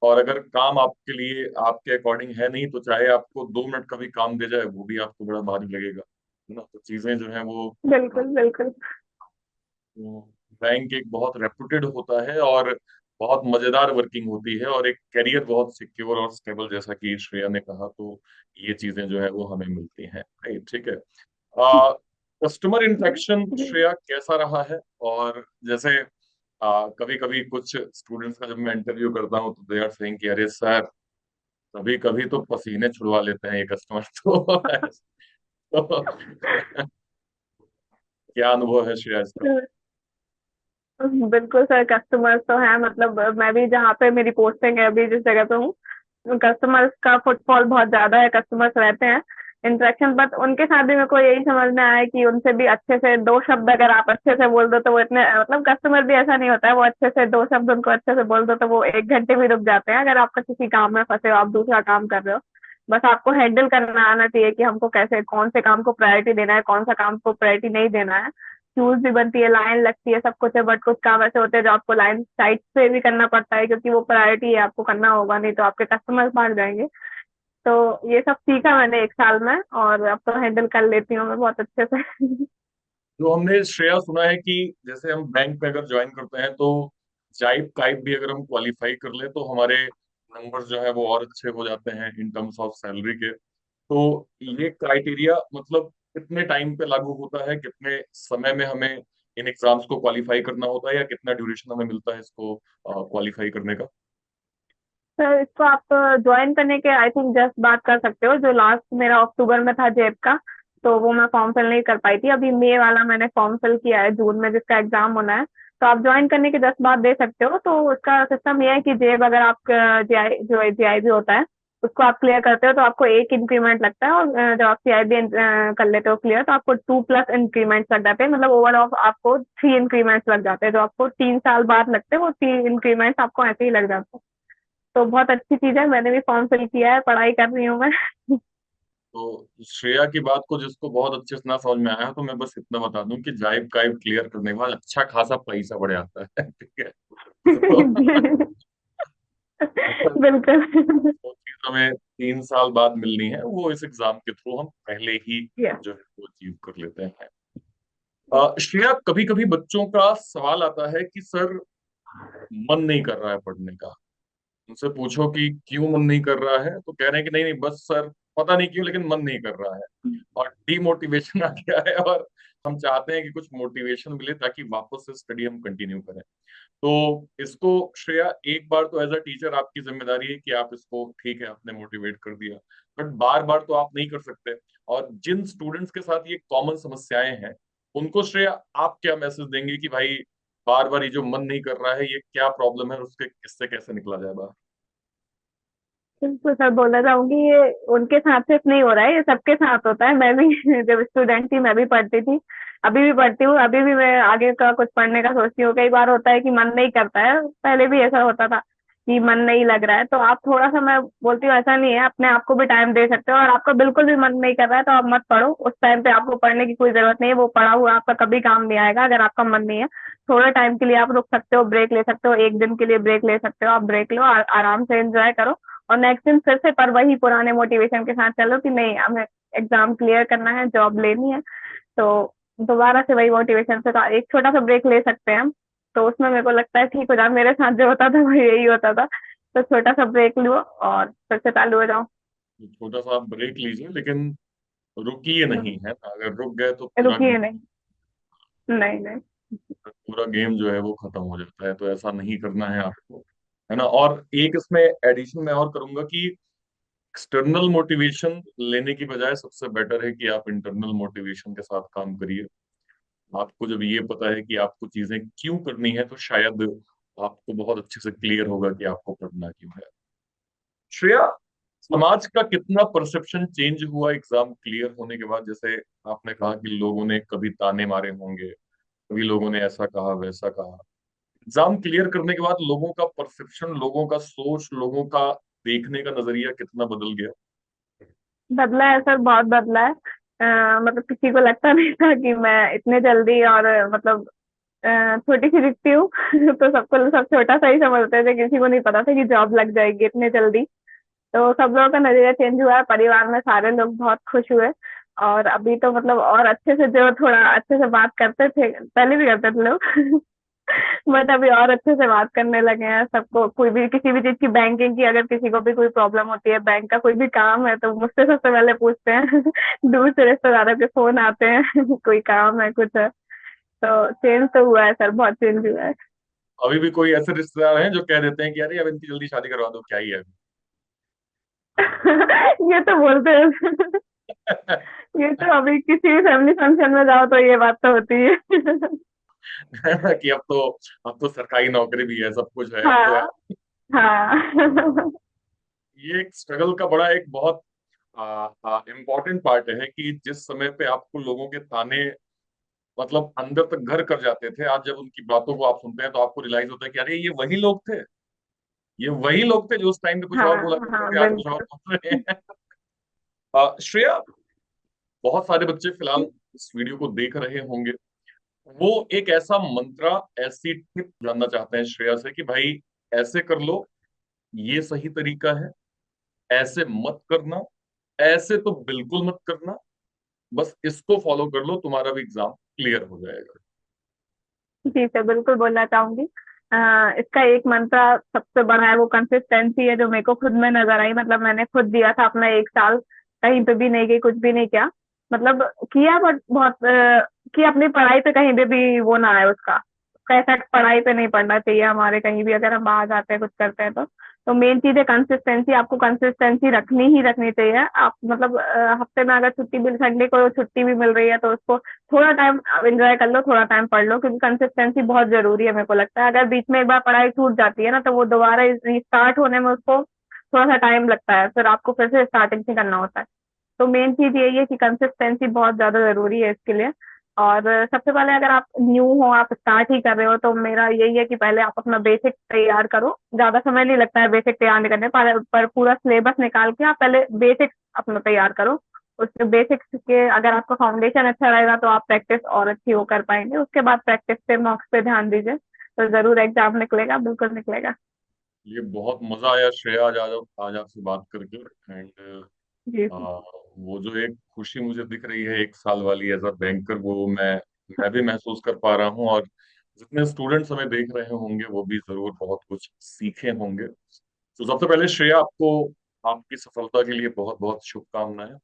और अगर काम आपके लिए आपके अकॉर्डिंग है नहीं, तो चाहे आपको 2 मिनट का भी काम दे जाए वो भी आपको बड़ा भारी लगेगा, है ना। तो चीजें जो है वो, बिल्कुल बिल्कुल। बैंक एक बहुत रेपुटेड होता है और बहुत मजेदार वर्किंग होती है, और एक करियर बहुत सिक्योर और स्टेबल, जैसा कि श्रेया ने कहा। तो ये चीजें जो है वो हमें मिलती हैं, राइट, ठीक है। कस्टमर इंटरेक्शन जी श्रेया कैसा रहा है? और जैसे कभी कभी कुछ स्टूडेंट्स का जब मैं इंटरव्यू करता हूँ तो दे आर सेइंग कि अरे सर, कभी कभी तो पसीने छुड़वा लेते हैं ये कस्टमर। तो क्या अनुभव है श्रेया इसका? बिल्कुल सर, कस्टमर्स तो है, मतलब मैं भी जहाँ पे मेरी पोस्टिंग है अभी जिस जगह पे हूँ, कस्टमर्स का फुटफॉल बहुत ज्यादा है, कस्टमर्स रहते हैं, इंटरेक्शन। बट उनके साथ भी मेरे को यही समझ में आया कि उनसे भी अच्छे से दो शब्द अगर आप अच्छे से बोल दो तो वो इतने, मतलब कस्टमर भी ऐसा नहीं होता है, वो अच्छे से दो शब्द उनको अच्छे से बोल दो तो वो 1 घंटे भी रुक जाते हैं। अगर आपका किसी काम में फंसे हो, आप दूसरा काम कर रहे हो, बस आपको हैंडल करना आना चाहिए कि हमको कैसे, कौन से काम को प्रायोरिटी देना है, कौन सा काम को प्रायोरिटी नहीं देना है। क्यूज भी बनती है, लाइन लगती है, सब कुछ है। बट कुछ काम ऐसे होते हैं जो आपको लाइन साइड से भी करना पड़ता है, क्योंकि वो प्रायोरिटी है, आपको करना होगा, नहीं तो आपके कस्टमर्स भाग जाएंगे। तो ये सब सीखा मैंने एक साल में, और अब तो हैंडल कर लेती हूँ मैं बहुत अच्छे से। जो हमने श्रेया सुना है कि जैसे हम बैंक में अगर ज्वाइन करते हैं तो जाइप काइप भी अगर हम क्वालिफाई कर ले तो हमारे नंबर्स जो है वो और अच्छे हो जाते हैं इन टर्म्स ऑफ सैलरी के। तो ये क्राइटेरिया मतलब कितने टाइम पे लागू होता है, कितने समय में हमें इन एग्जाम्स को क्वालिफाई करना होता है, या कितना ड्यूरेशन हमें मिलता है इसको क्वालिफाई करने का? सर इसको आप ज्वाइन करने के आई थिंक जस्ट बात कर सकते हो, जो लास्ट मेरा अक्टूबर में था जेब का, तो वो मैं फॉर्म फिल नहीं कर पाई थी। अभी मई वाला मैंने फॉर्म फिल किया है, जून में जिसका एग्जाम होना है। तो आप ज्वाइन करने के 10 बाद दे सकते हो। तो उसका सिस्टम ये है कि जेब अगर आप जीआई जो जीआईबी होता है उसको आप क्लियर करते हो तो आपको एक इंक्रीमेंट लगता है, और जब आप सीआईबी कर लेते हो क्लियर तो आपको 2+ इंक्रीमेंट्स लग जाते हैं। मतलब ओवरऑल आपको 3 इंक्रीमेंट्स लग जाते हैं, जो आपको 3 साल बाद लगते हैं, वो 3 इंक्रीमेंट्स आपको ऐसे ही लग जाते हैं। तो बहुत अच्छी चीज है, मैंने भी फॉर्म फिल किया है, पढ़ाई कर रही हूँ मैं। तो श्रेया की बात को जिसको बहुत अच्छे से ना समझ में आया, तो मैं बस इतना बता दूं कि जाइब काइब क्लियर करने के बाद अच्छा खासा पैसा बढ़ जाता है। ठीक है। तो बिल्कुल। जो चीज हमें 3 साल बाद मिलनी है वो इस एग्जाम के थ्रू हम पहले ही यस। जो है वो अचीव कर लेते हैं। श्रेया, कभी कभी बच्चों का सवाल आता है कि सर मन नहीं कर रहा है पढ़ने का। उनसे पूछो कि क्यों मन नहीं कर रहा है, तो कह रहे हैं कि नहीं नहीं बस सर पता नहीं क्यों लेकिन मन नहीं कर रहा है। और डीमोटिवेशन आ गया है, और हम चाहते हैं कि कुछ मोटिवेशन मिले ताकि वापस से स्टडी हम कंटिन्यू करें। तो इसको श्रेया, एक बार तो एज अ टीचर आपकी जिम्मेदारी है कि आप इसको, ठीक है आपने मोटिवेट कर दिया, बट बार बार तो आप नहीं कर सकते। और जिन स्टूडेंट्स के साथ ये कॉमन समस्याएं हैं, उनको श्रेया आप क्या मैसेज देंगे कि भाई बार बार ये जो मन नहीं कर रहा है ये क्या प्रॉब्लम है, और उसके इससे कैसे निकला जाए बाहर? बिल्कुल सर, बोलना चाहूंगी ये उनके साथ सिर्फ नहीं हो रहा है, ये सबके साथ होता है। मैं भी जब स्टूडेंट थी मैं भी पढ़ती थी, अभी भी पढ़ती हूँ, अभी भी मैं आगे का कुछ पढ़ने का सोचती हूँ। कई बार होता है कि मन नहीं करता है, पहले भी ऐसा होता था कि मन नहीं लग रहा है। तो आप थोड़ा सा, मैं बोलती हूँ ऐसा नहीं है, अपने आप को भी टाइम दे सकते हो। और आपका बिल्कुल भी मन नहीं कर रहा है तो आप मत पढ़ो, उस टाइम पे आपको पढ़ने की कोई जरूरत नहीं है। वो पढ़ा हुआ आपका कभी काम नहीं आएगा अगर आपका मन नहीं है। थोड़े टाइम के लिए आप रुक सकते हो, ब्रेक ले सकते हो, एक दिन के लिए ब्रेक ले सकते हो। आप ब्रेक लो, आराम से एंजॉय करो, और नेक्स्ट दिन फिर से पर वही पुराने मोटिवेशन के साथ चलो कि नहीं, हमें एग्जाम क्लियर करना है, जॉब लेनी है। तो दोबारा से वही मोटिवेशन से तो एक छोटा सा ब्रेक ले सकते हैं हम। तो उसमें मेरे को लगता है ठीक हो जाए, मेरे साथ जो होता था वो यही होता था। तो छोटा सा ब्रेक लो और फिर से चालू हो जाओ। तो छोटा सा आप ब्रेक लीजिए, लेकिन रुकिए नहीं, है ना? अगर रुक गए तो पूरा रुकिए नहीं। नहीं नहीं। पूरा गेम जो है वो खत्म हो जाता है। तो ऐसा नहीं करना है आपको, है ना? और एक इसमें एडिशन मैं और करूंगा कि एक्सटर्नल मोटिवेशन लेने की बजाय सबसे बेटर है कि आप इंटरनल मोटिवेशन के साथ काम करिए। आपको जब ये पता है कि आपको चीजें क्यों करनी है, तो शायद आपको बहुत अच्छे से क्लियर होगा कि आपको करना क्यों है। श्रेया, समाज का कितना परसेप्शन चेंज हुआ एग्जाम क्लियर होने के बाद? जैसे आपने कहा कि लोगों ने कभी ताने मारे होंगे, कभी लोगों ने ऐसा कहा वैसा कहा। एग्जाम क्लियर करने के बाद लोगों का परसेप्शन, लोगों का सोच, लोगों का देखने का नजरिया कितना बदल गया? बदला है सर, बहुत बदला है। मतलब किसी को लगता नहीं था कि मैं इतने जल्दी, और मतलब छोटी सी दिखती हूँ। तो सबको सब छोटा सा ही समझते थे, किसी को नहीं पता था कि जॉब लग जाएगी इतने जल्दी। तो सब लोगों का नजरिया चेंज हुआ है, परिवार में सारे लोग बहुत खुश हुए। और अभी तो मतलब और अच्छे से, जो थोड़ा अच्छे से बात करते थे पहले भी करते थे लोग, बट अभी और अच्छे से बात करने लगे हैं। सबको कोई भी किसी भी चीज की, बैंकिंग की अगर किसी को भी कोई प्रॉब्लम होती है, बैंक का कोई भी काम है, तो मुझसे सबसे पहले पूछते हैं। दूर से रिश्तेदारों के फोन आते हैं, कोई काम है कुछ है। तो चेंज तो हुआ है सर, बहुत चेंज हुआ है। अभी भी कोई ऐसे रिश्तेदार हैं जो कह देते हैं कि अरे अब इनकी जल्दी शादी करवा दो, क्या ही है अभी? ये तो बोलते हैं। ये तो अभी किसी भी फैमिली फंक्शन में जाओ तो ये बात तो होती है। कि अब तो सरकारी नौकरी भी है, सब कुछ है अब तो। हाँ। हाँ। ये एक स्ट्रगल का बड़ा एक बहुत इम्पोर्टेंट पार्ट है कि जिस समय पे आपको लोगों के ताने मतलब अंदर तक घर कर जाते थे, आज जब उनकी बातों को आप सुनते हैं तो आपको रियलाइज होता है कि अरे ये वही लोग थे, ये वही लोग थे जो उस टाइम पे कुछ और बोला हाँ। करते हाँ थे, आज कुछ और बिल्कुल। बोल रहे हैं। श्रेया, बहुत सारे बच्चे फिलहाल इस वीडियो को देख रहे होंगे, वो एक ऐसा मंत्रा, ऐसी टिप जानना चाहते हैं श्रेया से कि भाई ऐसे कर लो, ये सही तरीका है, ऐसे मत करना, ऐसे तो बिल्कुल मत करना, बस इसको फॉलो कर लो, तुम्हारा भी एग्जाम क्लियर हो जाएगा। जी सर, बिल्कुल बोलना चाहूंगी। इसका एक मंत्र सबसे बड़ा है, वो कंसिस्टेंसी है, जो मेरे को खुद में नजर आई। मतलब मैंने खुद दिया था अपना 1 साल, कहीं पे भी नहीं गई, कुछ भी नहीं किया। मतलब किया, बट बहुत कि अपनी पढ़ाई पे कहीं पे भी वो ना आए उसका इफेक्ट। पढ़ाई पे नहीं पड़ना चाहिए हमारे, कहीं भी अगर हम बाहर जाते हैं कुछ करते हैं तो। तो मेन चीज है कंसिस्टेंसी, आपको कंसिस्टेंसी रखनी ही रखनी चाहिए। आप मतलब हफ्ते में अगर छुट्टी भी, संडे को छुट्टी भी मिल रही है तो उसको थोड़ा टाइम एंजॉय कर लो, थोड़ा टाइम पढ़ लो, क्योंकि कंसिस्टेंसी बहुत जरूरी है मेरे को लगता है। अगर बीच में एक बार पढ़ाई छूट जाती है ना, तो वो दोबारा रिस्टार्ट होने में उसको थोड़ा सा टाइम लगता है, फिर आपको फिर से स्टार्टिंग से करना होता है। तो मेन चीज यही है कि कंसिस्टेंसी बहुत ज्यादा जरूरी है इसके लिए। और सबसे पहले अगर आप न्यू हो, आप स्टार्ट ही कर रहे हो, तो मेरा यही है कि पहले आप अपना बेसिक तैयार करो। ज्यादा समय नहीं लगता है बेसिक तैयार नहीं करने पर पूरा सिलेबस निकाल के आप पहले बेसिक अपना तैयार करो। उसके बेसिक्स के अगर आपका फाउंडेशन अच्छा रहेगा तो आप प्रैक्टिस और अच्छी वो कर पाएंगे। उसके बाद प्रैक्टिस पे, मार्क्स पे ध्यान दीजिए, तो जरूर एग्जाम निकलेगा, बिल्कुल निकलेगा। ये बहुत मजा आया श्रेया, आज आपसे बात करके। एंड जी आ, वो जो एक खुशी मुझे दिख रही है 1 साल वाली एज अ बैंकर, वो मैं भी महसूस कर पा रहा हूँ। और जितने स्टूडेंट्स हमें देख रहे होंगे वो भी जरूर बहुत कुछ सीखे होंगे। तो सबसे पहले श्रेया, आपको आपकी सफलता के लिए बहुत बहुत शुभकामनाएं।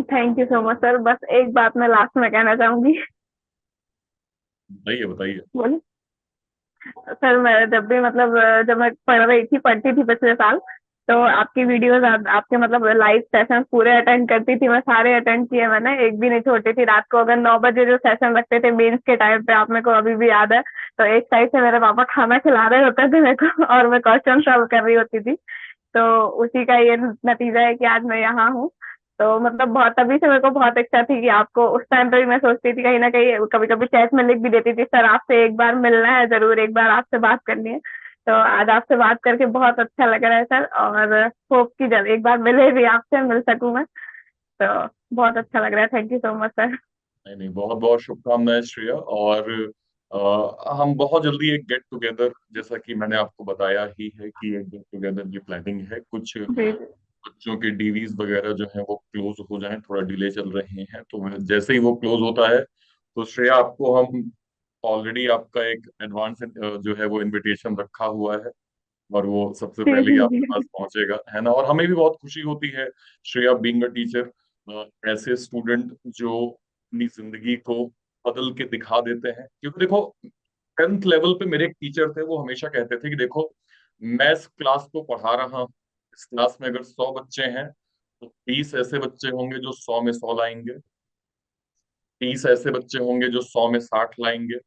Thank you so much sir. बस एक बात मैं लास्ट में कहना चाहूंगी। बताइए बताइए। बोलिए। सर मैं जब भी मतलब जब मैं पढ़ रही थी, पढ़ती थी पिछले साल, तो आपकी वीडियोस, आपके मतलब लाइव सेशन पूरे अटेंड करती थी मैं, सारे अटेंड किए मैंने, एक भी नहीं छोड़ी थी। रात को अगर 9 बजे जो सेशन रखते थे मेंस के टाइम पे, आप मेरे को अभी भी याद है, तो एक साइड से मेरे पापा खाना खिला रहे होते थे मेरे को और मैं क्वेश्चन सॉल्व कर रही होती थी। तो उसी का ये नतीजा है कि आज मैं यहाँ हूँ। तो मतलब बहुत, तभी से मेरे को बहुत इच्छा थी कि आपको, उस टाइम पे भी मैं सोचती थी कहीं ना कहीं, कभी कभी चैट में लिख भी देती थी, सर आपसे एक बार मिलना है, जरूर एक बार आपसे बात करनी है। तो आज आपसे बात करके बहुत अच्छा लग रहा है सर, और होप कि जब एक बार मिले भी आपसे, मिल सकूं मैं। तो बहुत अच्छा लग रहा है। Thank you so much sir. नहीं नहीं, बहुत बहुत शुभकामनाएं श्रेया। और हम बहुत जल्दी एक गेट टुगेदर, जैसा कि मैंने आपको बताया ही है कि एक गेट टुगेदर की प्लानिंग है। कुछ जी जी। बच्चों के डीवीज वगैरह जो है वो क्लोज हो जाएं, थोड़ा डिले चल रहे हैं, तो जैसे ही वो क्लोज होता है तो श्रेया आपको हम ऑलरेडी आपका एक एडवांस जो है वो इनविटेशन रखा हुआ है, और वो सबसे जी पहले ही जी आपके पास पहुंचेगा, है ना। और हमें भी बहुत खुशी होती है श्रेया, बीइंग अ टीचर, ऐसे स्टूडेंट जो अपनी जिंदगी को बदल के दिखा देते हैं। क्योंकि देखो, 10th लेवल पे मेरे एक टीचर थे, वो हमेशा कहते थे कि देखो, मैं इस क्लास को पढ़ा रहा हूँ, इस क्लास में अगर 100 बच्चे हैं तो 30 ऐसे बच्चे होंगे जो 100 में 100 लाएंगे, 30 ऐसे बच्चे होंगे जो 100 में 60 लाएंगे,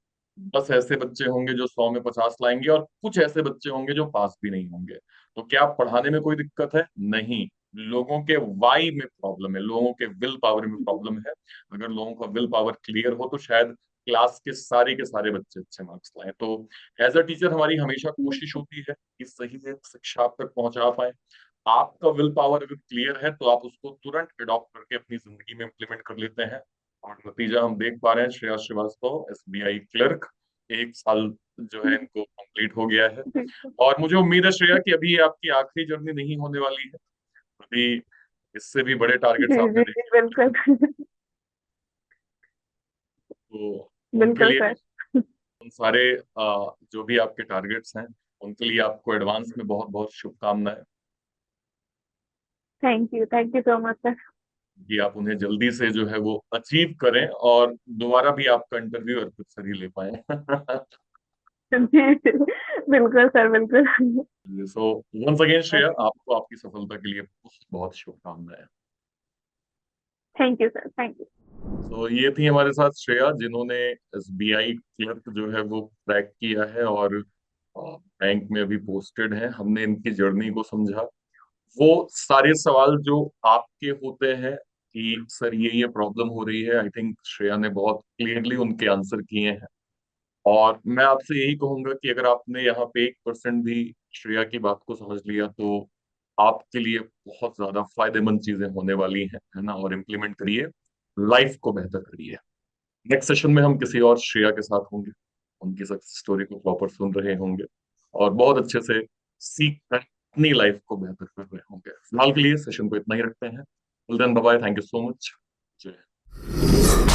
10 ऐसे बच्चे होंगे जो 100 में 50 लाएंगे, और कुछ ऐसे बच्चे होंगे जो पास भी नहीं होंगे। तो क्या पढ़ाने में कोई दिक्कत है? नहीं। लोगों के वाई में प्रॉब्लम है, लोगों के विल पावर में प्रॉब्लम है। अगर लोगों का विल पावर क्लियर हो तो शायद क्लास के सारे बच्चे अच्छे मार्क्स लाएं। तो एज अ टीचर हमारी हमेशा कोशिश होती है कि सही में शिक्षा आप तक पहुंचा पाए। आपका विल पावर अगर क्लियर है तो आप उसको तुरंत अडॉप्ट करके अपनी जिंदगी में इम्प्लीमेंट कर लेते हैं। और नतीजा हम देख पा रहे हैं, श्रेया श्रीवास्तव एसबीआई क्लर्क, 1 साल जो है इनको कंप्लीट हो गया है। और मुझे उम्मीद है श्रेया कि अभी ये आपकी आखिरी जर्नी नहीं होने वाली है, अभी इससे भी बड़े टारगेट्स जी आपने जी जी, देखे होंगे। बिल्कुल। तो उनके बिल्कुल लिए, सर। उन सारे जो भी आपके टारगेट्स हैं, उनके लिए आपको एडवांस में बहुत बहुत शुभकामनाएं, thank you so much sir. कि आप उन्हें जल्दी से जो है वो अचीव करें, और दोबारा भी आपका इंटरव्यू अर्पित सर ही ले पाए। जी जी, बिल्कुल सर, बिल्कुल। सो वंस अगेन श्रेया, आपको आपकी सफलता के लिए बहुत बहुत शुभकामनाएं। Thank you sir, thank you. तो ये थी हमारे साथ श्रेया, जिन्होंने एसबीआई क्लर्क जो है वो क्रैक किया है और बैंक में अभी पोस्टेड है। हमने इनकी जर्नी को समझा, वो सारे सवाल जो आपके होते हैं कि सर ये प्रॉब्लम हो रही है, आई थिंक श्रेया ने बहुत क्लियरली उनके आंसर किए हैं। और मैं आपसे यही कहूंगा कि अगर आपने यहाँ पे 1% भी श्रेया की बात को समझ लिया तो आपके लिए बहुत ज्यादा फायदेमंद चीजें होने वाली हैं, है ना। और इम्प्लीमेंट करिए, लाइफ को बेहतर करिए। नेक्स्ट सेशन में हम किसी और श्रेया के साथ होंगे, उनकी सक्सेस स्टोरी को प्रॉपर सुन रहे होंगे, और बहुत अच्छे से सीख कर अपनी लाइफ को बेहतर कर रहे होंगे। फिलहाल के लिए सेशन को इतना ही रखते हैं। Till then, bye bye, thank you so much. जय